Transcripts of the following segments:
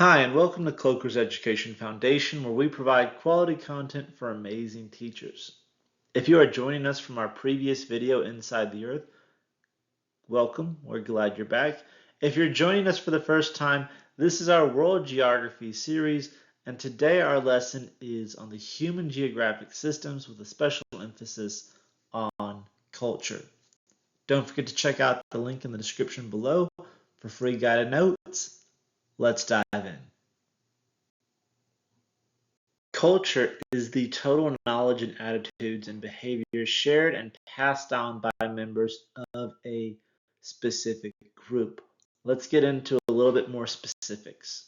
Hi, and welcome to Kloeker's Education Foundation, where we provide quality content for amazing teachers. If you are joining us from our previous video, Inside the Earth, welcome. We're glad you're back. If you're joining us for the first time, this is our World Geography series, and today our lesson is on the human geographic systems with a special emphasis on culture. Don't forget to check out the link in the description below for free guided notes. Let's dive in. Culture is the total knowledge and attitudes and behaviors shared and passed on by members of a specific group. Let's get into a little bit more specifics.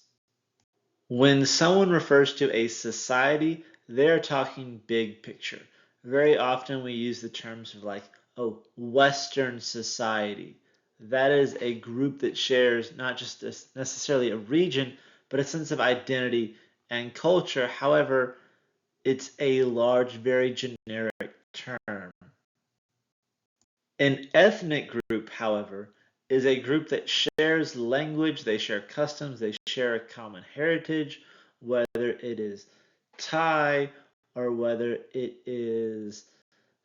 When someone refers to a society, they're talking big picture. Very often we use the terms of like, oh, Western society. That is a group that shares not just necessarily a region, but a sense of identity and culture. However, it's a large, very generic term. An ethnic group, however, is a group that shares language, they share customs, they share a common heritage, whether it is Thai or whether it is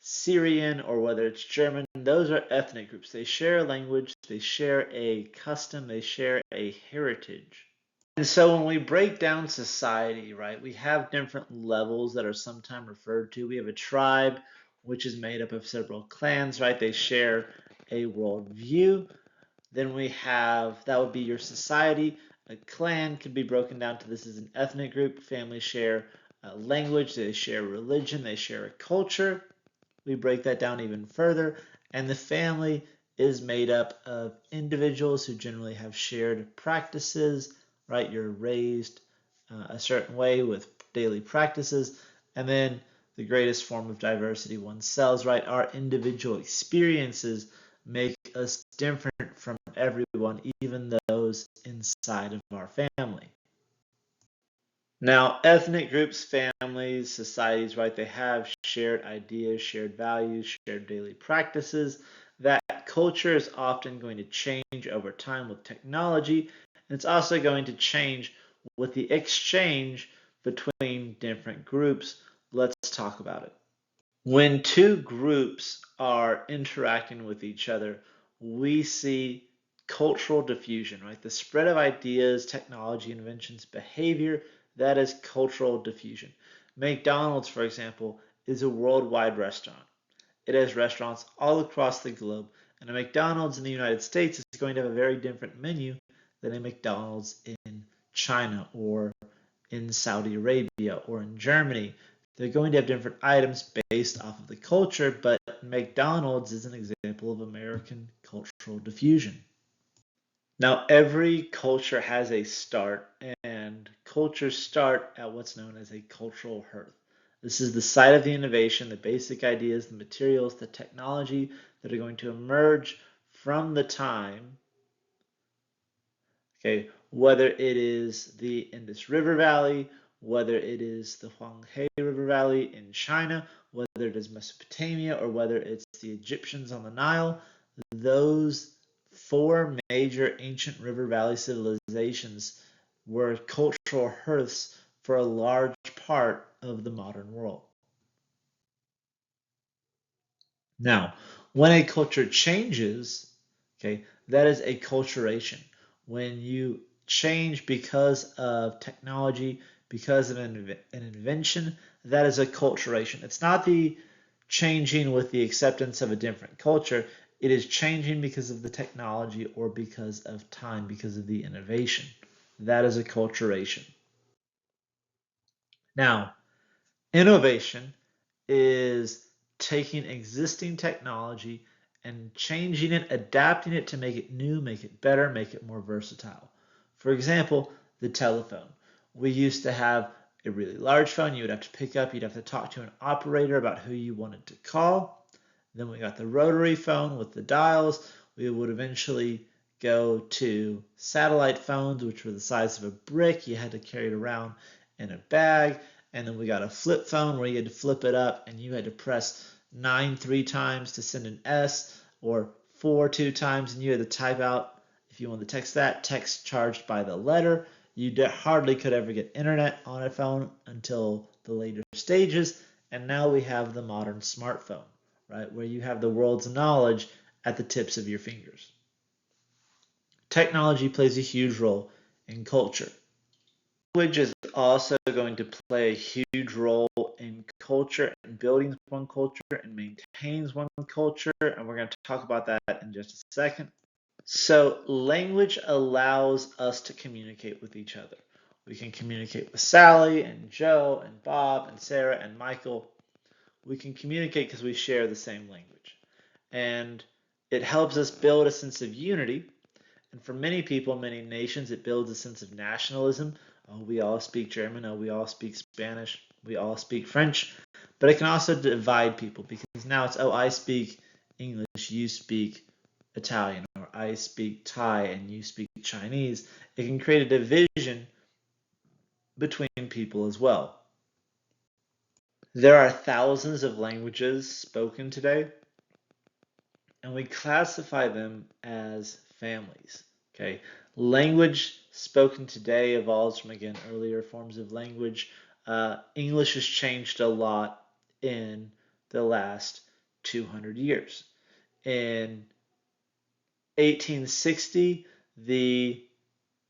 Syrian or whether it's German. Those are ethnic groups. They share a language, they share a custom, they share a heritage. And so when we break down society, right, we have different levels that are sometimes referred to. We have a tribe, which is made up of several clans, right? They share a worldview. Then we have, that would be your society. A clan could be broken down to this as an ethnic group. Families share a language, they share religion, they share a culture. We break that down even further. And the family is made up of individuals who generally have shared practices, right? You're raised a certain way with daily practices. And then the greatest form of diversity, oneself, right? Our individual experiences make us different from everyone, even those inside of our family. Now, ethnic groups, families, societies, right, they have shared ideas, shared values, shared daily practices. That culture is often going to change over time with technology, and it's also going to change with the exchange between different groups. Let's talk about it. When two groups are interacting with each other, we see cultural diffusion, right? The spread of ideas, technology, inventions, behavior, that is cultural diffusion. McDonald's, for example, is a worldwide restaurant. It has restaurants all across the globe, and a McDonald's in the United States is going to have a very different menu than a McDonald's in China or in Saudi Arabia or in Germany. They're going to have different items based off of the culture, but McDonald's is an example of American cultural diffusion. Now, every culture has a start, and cultures start at what's known as a cultural hearth. This is the site of the innovation, the basic ideas, the materials, the technology that are going to emerge from the time, okay, whether it is the Indus River Valley, whether it is the Huanghe River Valley in China, whether it is Mesopotamia, or whether it's the Egyptians on the Nile, those four major ancient river valley civilizations were cultural hearths for a large part of the modern world. Now, when a culture changes, okay, that is a culturation. When you change because of technology, because of an invention, that is a culturation. It's not the changing with the acceptance of a different culture. It is changing because of the technology or because of time, because of the innovation. That is a culturation. Now, innovation is taking existing technology and changing it, adapting it to make it new, make it better, make it more versatile. For example, the telephone. We used to have a really large phone you would have to pick up, you'd have to talk to an operator about who you wanted to call. Then we got the rotary phone with the dials. We would eventually go to satellite phones, which were the size of a brick. You had to carry it around in a bag. And then we got a flip phone where you had to flip it up and you had to press 9 3 times to send an S, or 4 2 times, and you had to type out, if you wanted to text that, text charged by the letter. You hardly could ever get internet on a phone until the later stages, and now we have the modern smartphone, right, where you have the world's knowledge at the tips of your fingers. Technology plays a huge role in culture. Language is also going to play a huge role in culture and building one culture and maintains one culture, and we're going to talk about that in just a second. So language allows us to communicate with each other. We can communicate with Sally and Joe and Bob and Sarah and Michael. We can communicate because we share the same language. And it helps us build a sense of unity. And for many people, many nations, it builds a sense of nationalism. Oh, we all speak German. Oh, we all speak Spanish. We all speak French. But it can also divide people because now it's, oh, I speak English, you speak Italian, or I speak Thai and you speak Chinese. It can create a division between people as well. There are thousands of languages spoken today, and we classify them as families. Okay, language spoken today evolves from, again, earlier forms of language. English has changed a lot in the last 200 years. In 1860, the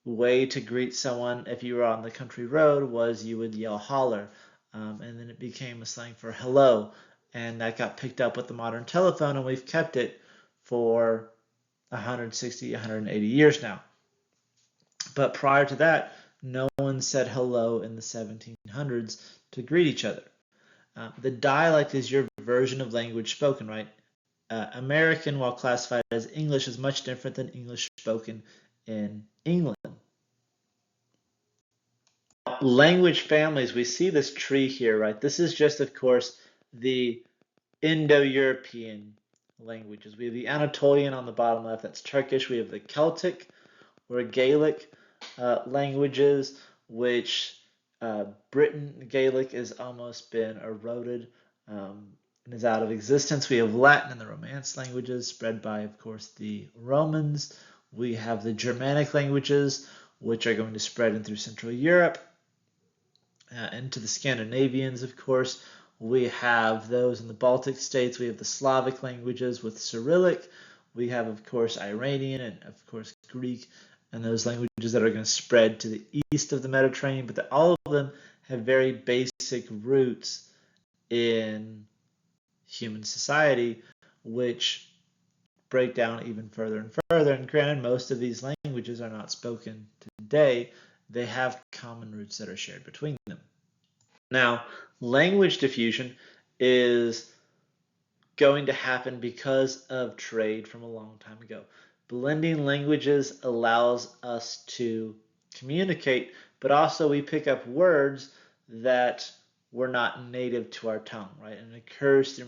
way to greet someone if you were on the country road was you would yell holler, and then it became a slang for hello, and that got picked up with the modern telephone, and we've kept it for 160, 180 years now. But prior to that, no one said hello in the 1700s to greet each other. The dialect is your version of language spoken, right? American, while classified as English, is much different than English spoken in England. Language families, we see this tree here, right? This is just, of course, the Indo-European languages. We have the Anatolian on the bottom left, that's Turkish. We have the Celtic or Gaelic languages, which Britain Gaelic has almost been eroded and is out of existence. We have Latin and the Romance languages spread by, of course, the Romans. We have the Germanic languages, which are going to spread in through Central Europe. And to the Scandinavians, of course. We have those in the Baltic states. We have the Slavic languages with Cyrillic. We have, of course, Iranian and, of course, Greek, and those languages that are going to spread to the east of the Mediterranean. But all of them have very basic roots in human society, which break down even further and further. And granted, most of these languages are not spoken today. They have common roots that are shared between them. Now, language diffusion is going to happen because of trade from a long time ago. Blending languages allows us to communicate, but also we pick up words that were not native to our tongue, right? And it occurs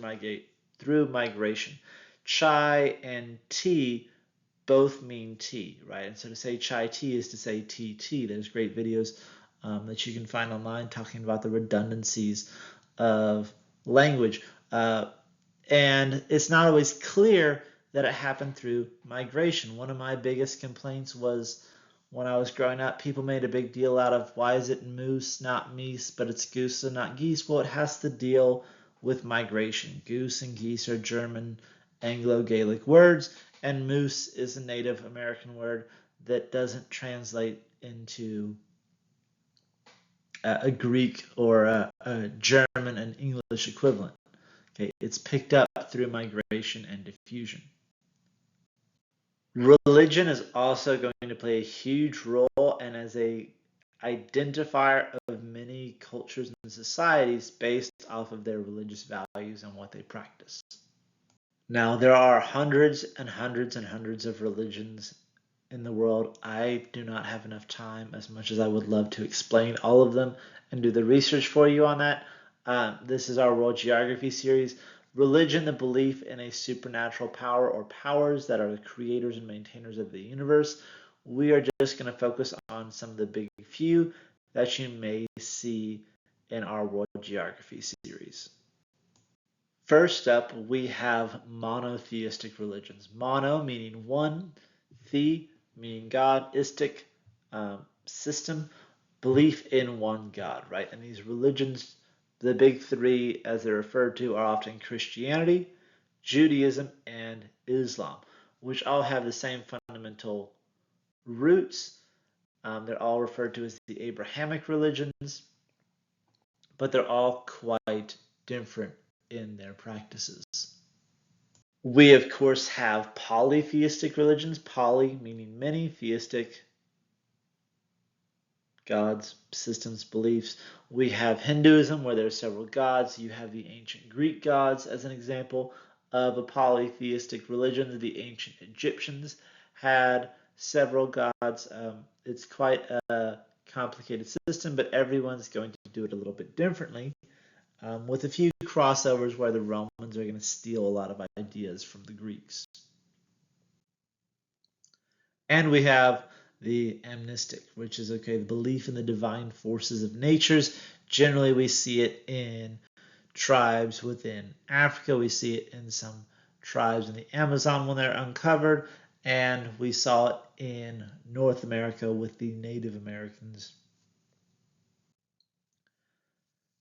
through migration. Chai and tea both mean tea, right? And so to say chai tea is to say tea tea. There's great videos that you can find online talking about the redundancies of language. And it's not always clear that it happened through migration. One of my biggest complaints was when I was growing up, people made a big deal out of why is it moose, not meese, but it's goose and not geese. Well, it has to deal with migration. Goose and geese are German Anglo-Gaelic words, and moose is a Native American word that doesn't translate into a Greek or a German and English equivalent. Okay, it's picked up through migration and diffusion. Religion is also going to play a huge role and as a identifier of many cultures and societies based off of their religious values and what they practice. Now, there are hundreds and hundreds and hundreds of religions in the world. I do not have enough time, as much as I would love to explain all of them and do the research for you on that. This is our World Geography series. Religion, the belief in a supernatural power or powers that are the creators and maintainers of the universe. We are just going to focus on some of the big few that you may see in our World Geography series. First up, we have monotheistic religions. Mono meaning one, the meaning God, istic, system, belief in one God, right? And these religions, the big three, as they're referred to, are often Christianity, Judaism, and Islam, which all have the same fundamental roots. They're all referred to as the Abrahamic religions, but they're all quite different in their practices. We, of course, have polytheistic religions, poly meaning many, theistic, gods, systems, beliefs. We have Hinduism, where there are several gods. You have the ancient Greek gods as an example of a polytheistic religion. The ancient Egyptians had several gods. It's quite a complicated system, but everyone's going to do it a little bit differently, with a few crossovers where the Romans are going to steal a lot of ideas from the Greeks. And we have the amnistic, which is the belief in the divine forces of natures. Generally, we see it in tribes within Africa. We see it in some tribes in the Amazon when they're uncovered, and we saw it in North America with the Native Americans.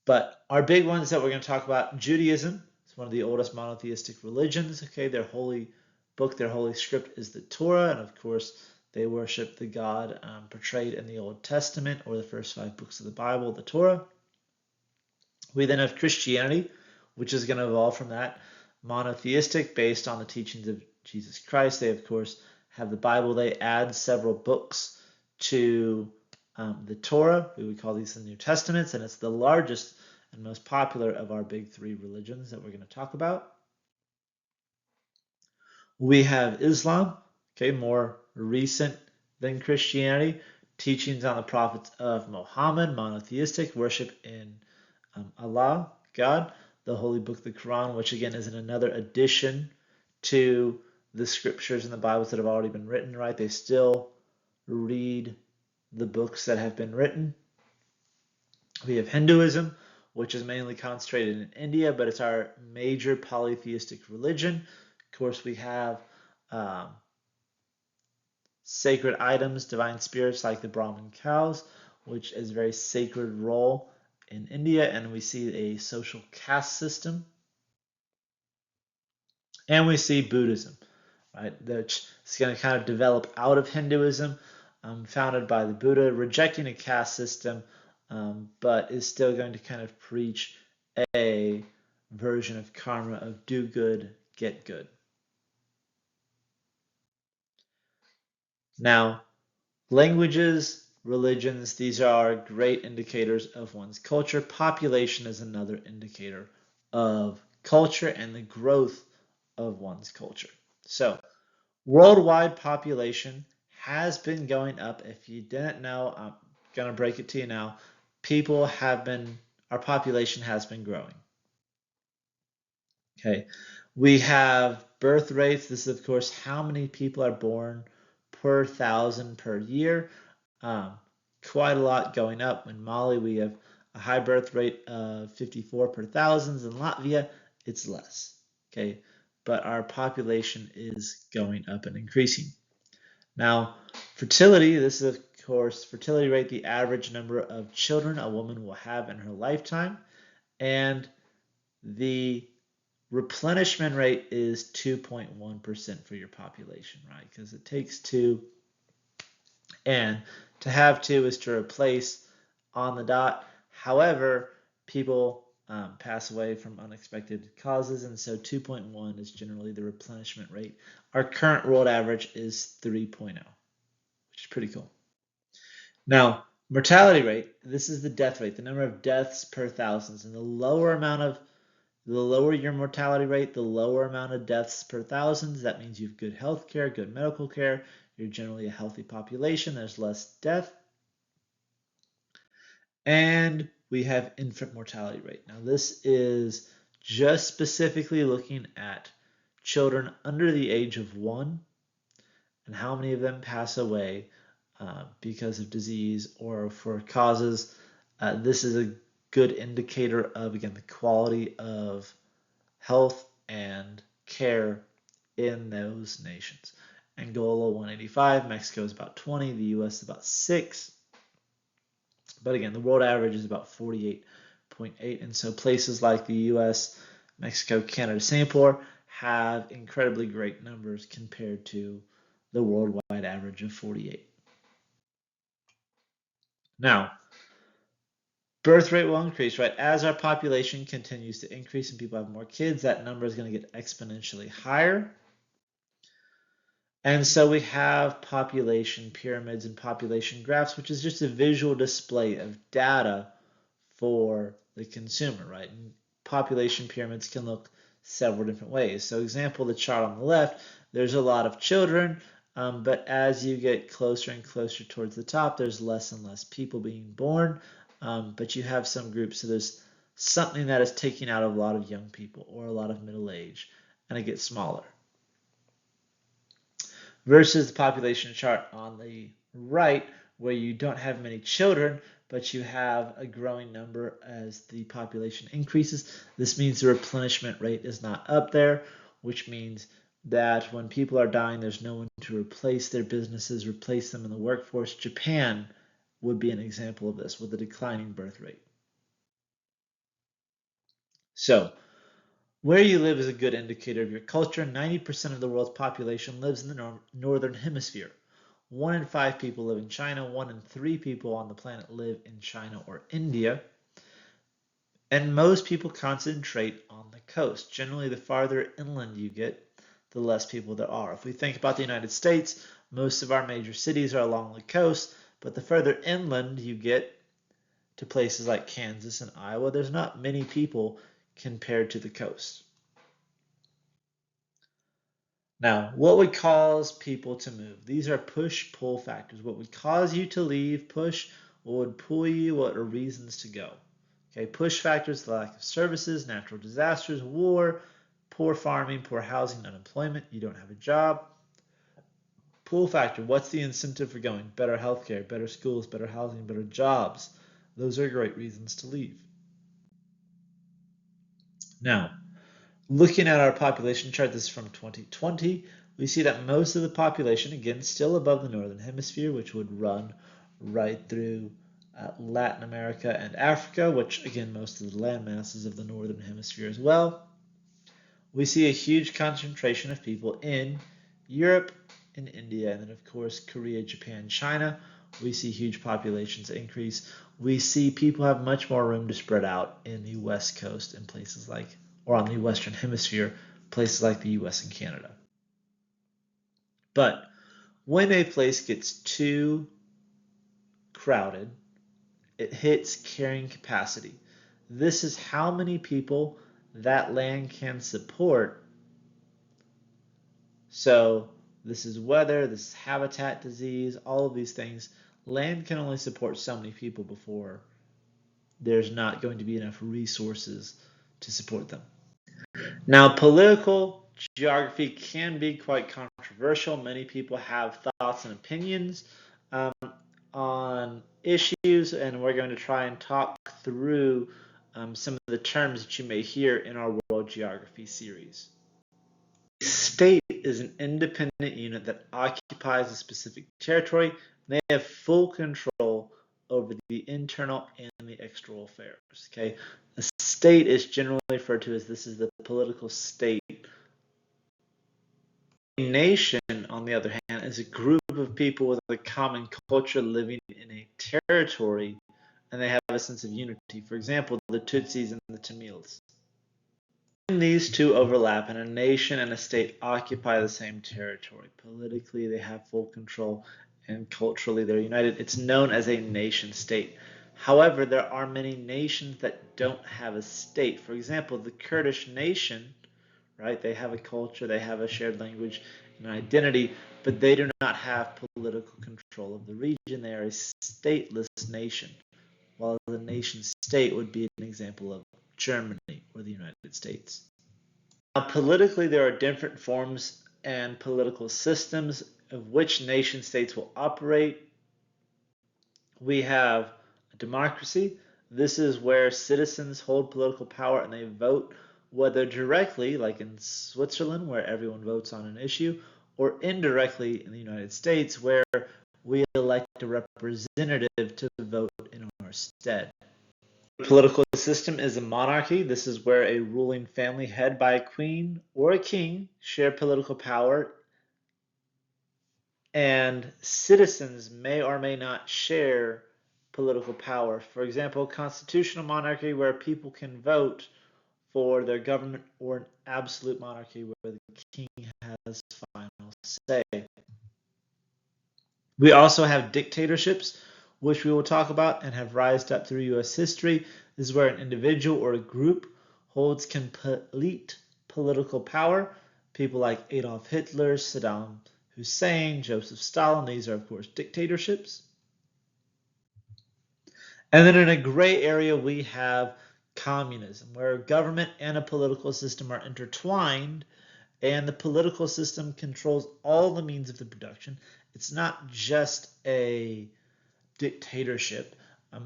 But our big ones that we're going to talk about, Judaism. It's one of the oldest monotheistic religions. Their holy book, their holy script is the Torah, and of course, they worship the God portrayed in the Old Testament, or the first 5 books of the Bible, the Torah. We then have Christianity, which is going to evolve from that, monotheistic, based on the teachings of Jesus Christ. They, of course, have the Bible. They add several books to the Torah. We would call these the New Testaments, and it's the largest and most popular of our big 3 religions that we're going to talk about. We have Islam, more recent than Christianity, teachings on the prophets of Muhammad, monotheistic, worship in Allah, God, the holy book, the Quran, which again is another addition to the scriptures and the Bibles that have already been written, right? They still read the books that have been written. We have Hinduism, which is mainly concentrated in India, but it's our major polytheistic religion. Of course, we have sacred items, divine spirits like the Brahmin cows, which is a very sacred role in India, and we see a social caste system. And we see Buddhism, right? That's going to kind of develop out of Hinduism, founded by the Buddha, rejecting a caste system, but is still going to kind of preach a version of karma of do good, get good. Now, languages, religions, these are great indicators of one's culture. Population is another indicator of culture and the growth of one's culture. So, worldwide population has been going up. If you didn't know, I'm going to break it to you now. Our population has been growing. We have birth rates. This is, of course, how many people are born per 1,000 per year. Quite a lot going up. In Mali, we have a high birth rate of 54 per 1,000. In Latvia, it's less. But our population is going up and increasing. Now, fertility, this is, of course, fertility rate, the average number of children a woman will have in her lifetime. And the replenishment rate is 2.1% for your population, right? Because it takes 2, and to have 2 is to replace on the dot. However, people pass away from unexpected causes, and so 2.1 is generally the replenishment rate. Our current world average is 3.0, which is pretty cool. Now, mortality rate, this is the death rate, the number of deaths per thousands, and the lower your mortality rate, the lower amount of deaths per thousands. That means you have good health care, good medical care. You're generally a healthy population. There's less death. And we have infant mortality rate. Now, this is just specifically looking at children under the age of 1 and how many of them pass away because of disease or for causes. This is a good indicator of, again, the quality of health and care in those nations. Angola 185, Mexico is about 20, the US is about 6. But again, the world average is about 48.8. And so places like the US, Mexico, Canada, Singapore have incredibly great numbers compared to the worldwide average of 48. Now, birth rate will increase, right? As our population continues to increase and people have more kids, that number is going to get exponentially higher. And so we have population pyramids and population graphs, which is just a visual display of data for the consumer, right? And population pyramids can look several different ways. So example, the chart on the left, there's a lot of children, but as you get closer and closer towards the top, there's less and less people being born, but you have some groups, so there's something that is taking out a lot of young people or a lot of middle age, and it gets smaller. Versus the population chart on the right, where you don't have many children, but you have a growing number as the population increases. This means the replenishment rate is not up there, which means that when people are dying, there's no one to replace their businesses, replace them in the workforce. Japan would be an example of this with a declining birth rate. So, where you live is a good indicator of your culture. 90% of the world's population lives in the northern hemisphere. 1 in 5 people live in China. 1 in 3 people on the planet live in China or India. And most people concentrate on the coast. Generally, the farther inland you get, the less people there are. If we think about the United States, most of our major cities are along the coast, but the further inland you get to places like Kansas and Iowa, there's not many people compared to the coast. Now, what would cause people to move? These are push-pull factors. What would cause you to leave? Push. What would pull you? What are reasons to go? Okay, push factors, the lack of services, natural disasters, war, poor farming, poor housing, unemployment, you don't have a job. Pull factor, what's the incentive for going? Better healthcare, better schools, better housing, better jobs. Those are great reasons to leave. Now, looking at our population chart, this is from 2020, we see that most of the population, again, still above the northern hemisphere, which would run right through Latin America and Africa, which again, most of the land masses of the northern hemisphere as well. We see a huge concentration of people in Europe, in India, and then of course Korea, Japan, China. We see huge populations increase. We see people have much more room to spread out in the West Coast and places like, or on the Western Hemisphere, places like the US and Canada. But when a place gets too crowded, it hits carrying capacity. This is how many people that land can support. So this is weather, this is habitat disease, all of these things. Land can only support so many people before there's not going to be enough resources to support them. Now, political geography can be quite controversial. Many people have thoughts and opinions on issues, and we're going to try and talk through some of the terms that you may hear in our World Geography series. State is an independent unit that occupies a specific territory. They have full control over the internal and the external affairs. Okay, a state is generally referred to as this is the political state. A nation, on the other hand, is a group of people with a common culture living in a territory, and they have a sense of unity. For example, the Tutsis and the Tamils. When these two overlap and a nation and a state occupy the same territory, politically they have full control and culturally they're united, it's known as a nation state. However, there are many nations that don't have a state. For example, the Kurdish nation, right? They have a culture, they have a shared language and identity, but they do not have political control of the region. They are a stateless nation, while the nation state would be an example of Germany or the United States. Now, politically, there are different forms and political systems of which nation states will operate. We have a democracy. This is where citizens hold political power and they vote, whether directly, like in Switzerland, where everyone votes on an issue, or indirectly in the United States, where we elect a representative to vote in our our stead. Political system is a monarchy. This is where a ruling family head by a queen or a king share political power, and citizens may or may not share political power. For example, constitutional monarchy where people can vote for their government, or an absolute monarchy where the king has final say. We also have dictatorships, which we will talk about and have rised up through U.S. history. This is where an individual or a group holds complete political power. People like Adolf Hitler, Saddam Hussein, Joseph Stalin, these are, of course, dictatorships. And then in a gray area, we have communism, where a government and a political system are intertwined, and the political system controls all the means of the production. It's not just a dictatorship.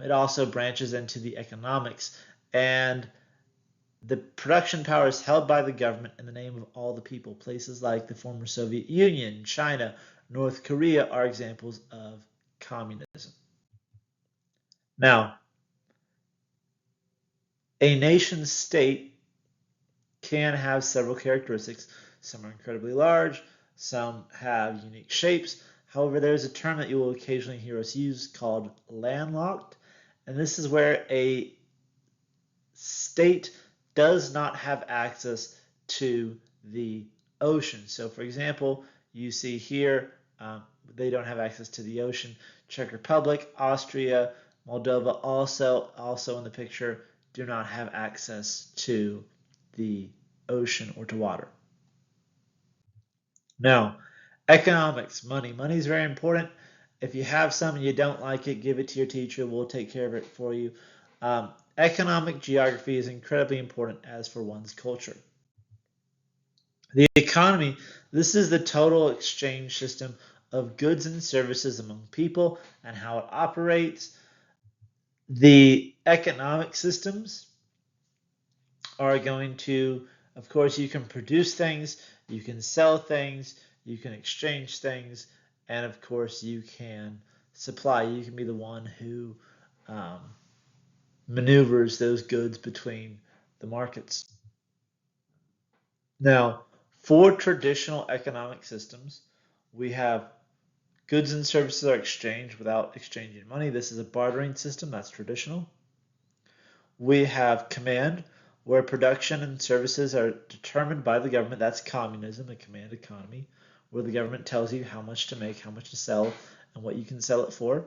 It also branches into the economics, and the production power is held by the government in the name of all the people. Places like the former Soviet Union, China, North Korea are examples of communism. Now, a nation state can have several characteristics. Some are incredibly large, some have unique shapes. However, there's a term that you will occasionally hear us use called landlocked, and this is where a state does not have access to the ocean. So, for example, you see here they don't have access to the ocean. Czech Republic, Austria, Moldova also in the picture do not have access to the ocean or to water. Now, economics, money. Money is very important. If you have some and you don't like it, give it to your teacher. We'll take care of it for you. Economic geography is incredibly important as for one's culture. The economy, this is the total exchange system of goods and services among people and how it operates. The economic systems are going to, of course, you can produce things, you can sell things, you can exchange things, and of course, you can supply. You can be the one who maneuvers those goods between the markets. Now, for traditional economic systems, we have goods and services are exchanged without exchanging money. This is a bartering system, that's traditional. We have command, where production and services are determined by the government. That's communism, a command economy, where the government tells you how much to make, how much to sell, and what you can sell it for.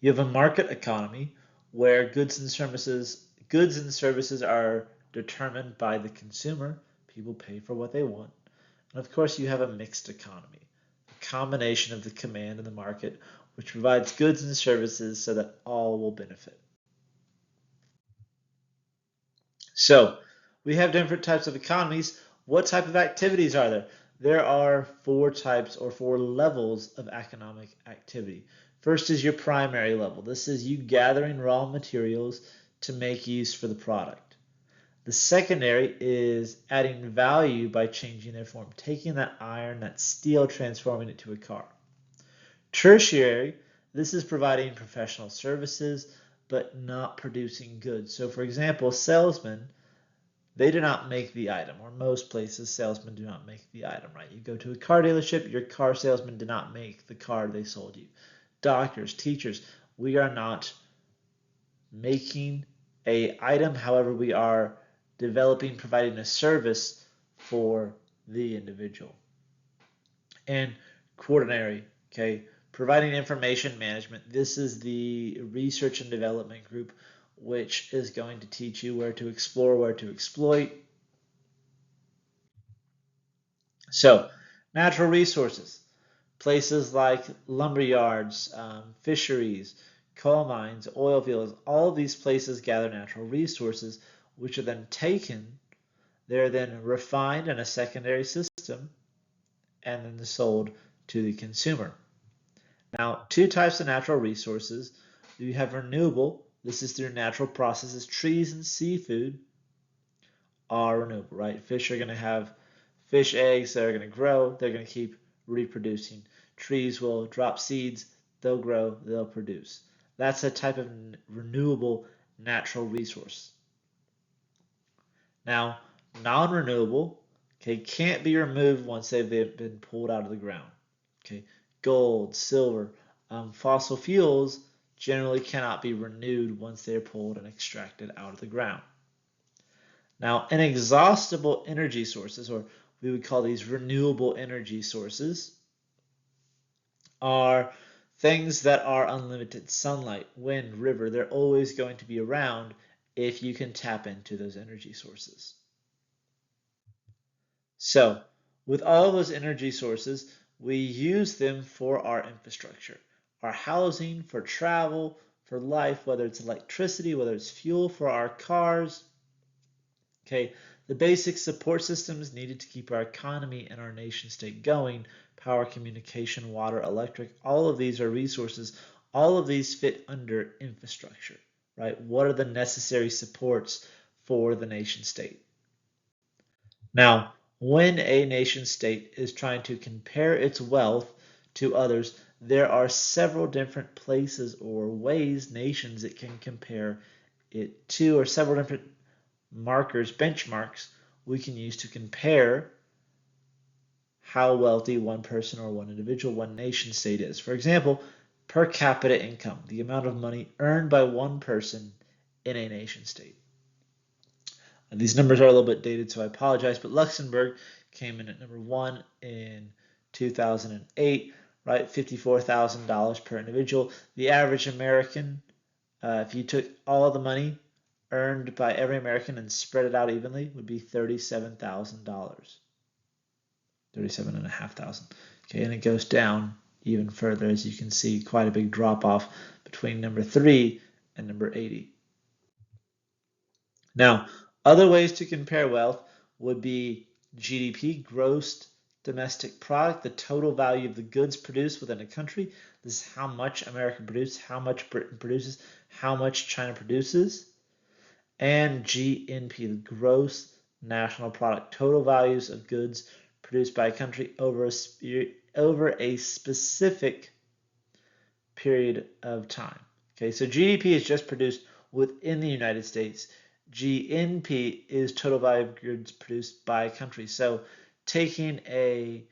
You have a market economy, where goods and services are determined by the consumer. People pay for what they want. And of course, you have a mixed economy, a combination of the command and the market, which provides goods and services so that all will benefit. So, we have different types of economies. What type of activities are there? There are four types or four levels of economic activity. First is your primary level. This is you gathering raw materials to make use for the product. The secondary is adding value by changing their form, taking that iron, that steel, transforming it to a car. Tertiary, this is providing professional services but not producing goods. So for example, salesmen, they do not make the item, or most places salesmen do not make the item, right? You go to a car dealership, your car salesman did not make the car they sold you. Doctors, teachers, we are not making a item, however, we are developing, providing a service for the individual. And quaternary, okay, providing information management. This is the research and development group, which is going to teach you where to explore, where to exploit. So, natural resources, places like lumber yards, fisheries, coal mines, oil fields, all of these places gather natural resources, which are then taken, they're then refined in a secondary system, and then sold to the consumer. Now, two types of natural resources. You have renewable. This is through natural processes. Trees and seafood are renewable, right? Fish are going to have fish eggs that are going to grow. They're going to keep reproducing. Trees will drop seeds. They'll grow. They'll produce. That's a type of renewable natural resource. Now, non-renewable, okay, can't be removed once they've been pulled out of the ground. Okay, gold, silver, fossil fuels generally cannot be renewed once they're pulled and extracted out of the ground. Now, inexhaustible energy sources, or we would call these renewable energy sources, are things that are unlimited. Sunlight, wind, river, they're always going to be around if you can tap into those energy sources. So, with all those energy sources, we use them for our infrastructure, our housing, for travel, for life, whether it's electricity, whether it's fuel for our cars. Okay, the basic support systems needed to keep our economy and our nation state going, power, communication, water, electric, all of these are resources. All of these fit under infrastructure, right? What are the necessary supports for the nation state? Now, when a nation state is trying to compare its wealth to others, there are several different places or ways, nations, it can compare it to, or several different markers, benchmarks we can use to compare how wealthy one person or one individual, one nation state is. For example, per capita income, the amount of money earned by one person in a nation state. And these numbers are a little bit dated, so I apologize, but Luxembourg came in at number one in 2008, right? $54,000 per individual. The average American, if you took all of the money earned by every American and spread it out evenly, would be $37,000. 37,500. Okay, and it goes down even further, as you can see, quite a big drop off between number 3 and number 80. Now, other ways to compare wealth would be GDP, gross domestic product, the total value of the goods produced within a country. This is how much America produces, how much Britain produces, how much China produces. And GNP, the gross national product, total values of goods produced by a country over a specific period of time. Okay, so GDP is just produced within the United States. GNP is total value of goods produced by a country. So taking a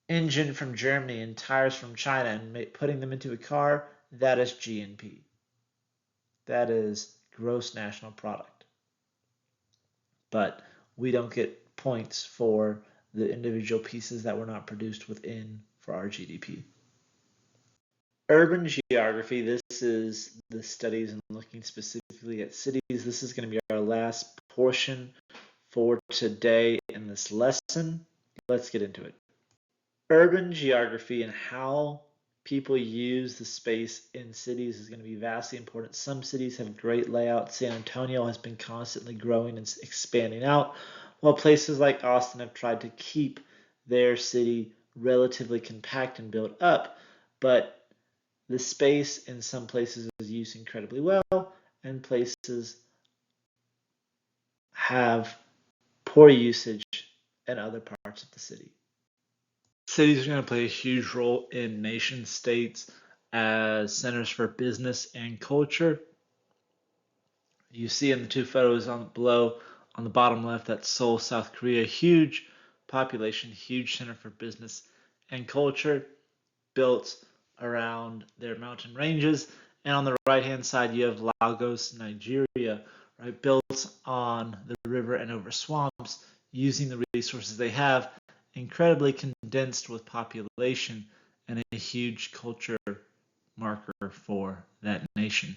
engine from Germany and tires from China and putting them into a car, that is GNP. That is gross national product. But we don't get points for the individual pieces that were not produced within for our GDP. Urban geography, this is the studies and looking specifically at cities. This is going to be our last portion for today in this lesson. Let's get into it. Urban geography and how people use the space in cities is going to be vastly important. Some cities have great layouts. San Antonio has been constantly growing and expanding out, while places like Austin have tried to keep their city relatively compact and built up, but the space in some places is used incredibly well, and places have poor usage in other parts of the city. Cities are going to play a huge role in nation states as centers for business and culture. You see in the two photos on below on the bottom left, that's Seoul, South Korea, huge population, huge center for business and culture, built around their mountain ranges. And on the right hand side, you have Lagos, Nigeria, right, built on the river and over swamps, using the resources they have, incredibly condensed with population and a huge culture marker for that nation.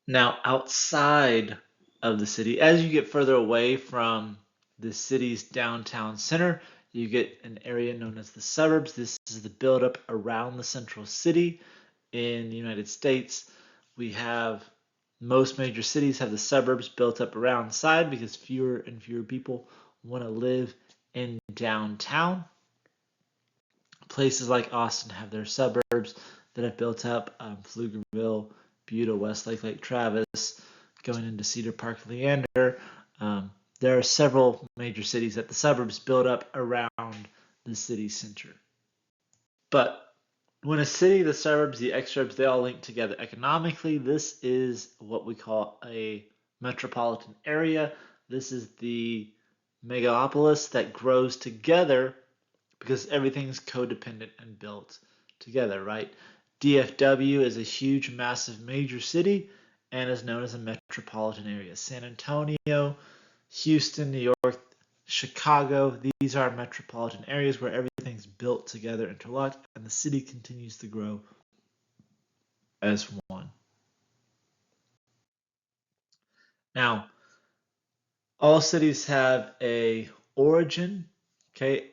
Now, outside of the city, as you get further away from the city's downtown center, you get an area known as the suburbs. This is the buildup around the central city in the United States. We have most major cities have the suburbs built up around the side because fewer and fewer people want to live in downtown. Places like Austin have their suburbs that have built up, Pflugerville, Buda, Westlake, Lake Travis, going into Cedar Park, Leander. There are several major cities that the suburbs build up around the city center. But When a city, the suburbs, the exurbs, they all link together economically, this is what we call a metropolitan area. This is the megalopolis that grows together because everything's codependent and built together, right? DFW is a huge, massive, major city and is known as a metropolitan area. San Antonio, Houston, New York, Chicago, these are metropolitan areas where everything's built together, interlocked, and the city continues to grow as one. Now, all cities have a origin, okay?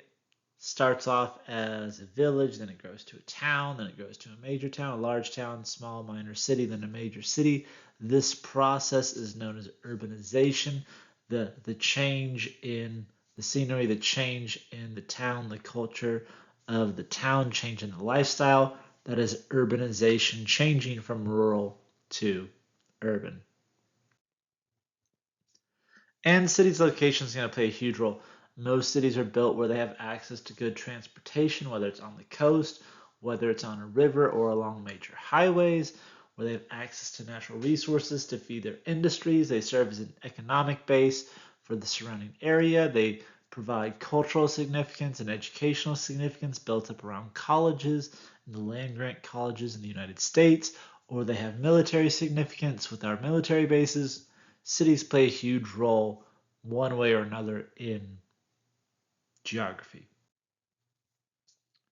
Starts off as a village, then it grows to a town, then it grows to a major town, a large town, small minor city, then a major city. This process is known as urbanization. The change in the scenery, the change in the town, the culture of the town, change in the lifestyle. That is urbanization, changing from rural to urban. And cities' location is going to play a huge role. Most cities are built where they have access to good transportation, whether it's on the coast, whether it's on a river or along major highways, where they have access to natural resources to feed their industries. They serve as an economic base for the surrounding area. They provide cultural significance and educational significance built up around colleges and the land grant colleges in the United States, or they have military significance with our military bases. Cities play a huge role one way or another in geography.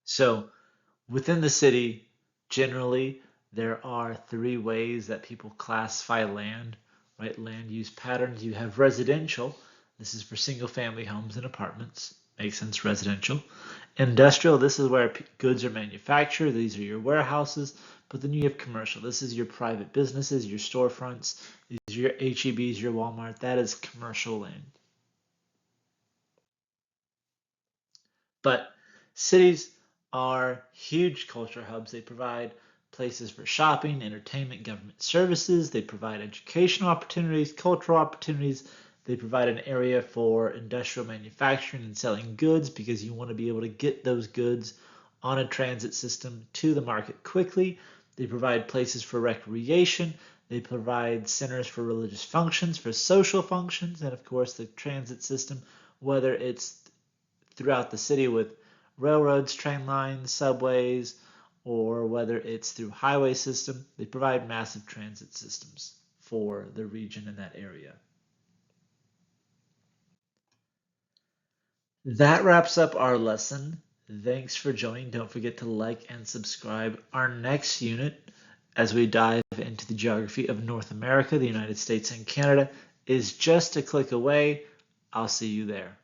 So within the city, generally, there are three ways that people classify land, right? Land use patterns. You have residential. This is for single family homes and apartments. Makes sense, residential. Industrial, this is where goods are manufactured. These are your warehouses. But then you have commercial. This is your private businesses, your storefronts. These are your HEBs, your Walmart. That is commercial land. But cities are huge culture hubs. They provide places for shopping, entertainment, government services. They provide educational opportunities, cultural opportunities. They provide an area for industrial manufacturing and selling goods because you want to be able to get those goods on a transit system to the market quickly. They provide places for recreation. They provide centers for religious functions, for social functions, and of course the transit system, whether it's throughout the city with railroads, train lines, subways, or whether it's through highway system, they provide massive transit systems for the region in that area. That wraps up our lesson. Thanks for joining. Don't forget to like and subscribe. Our next unit, as we dive into the geography of North America, the United States, and Canada, is just a click away. I'll see you there.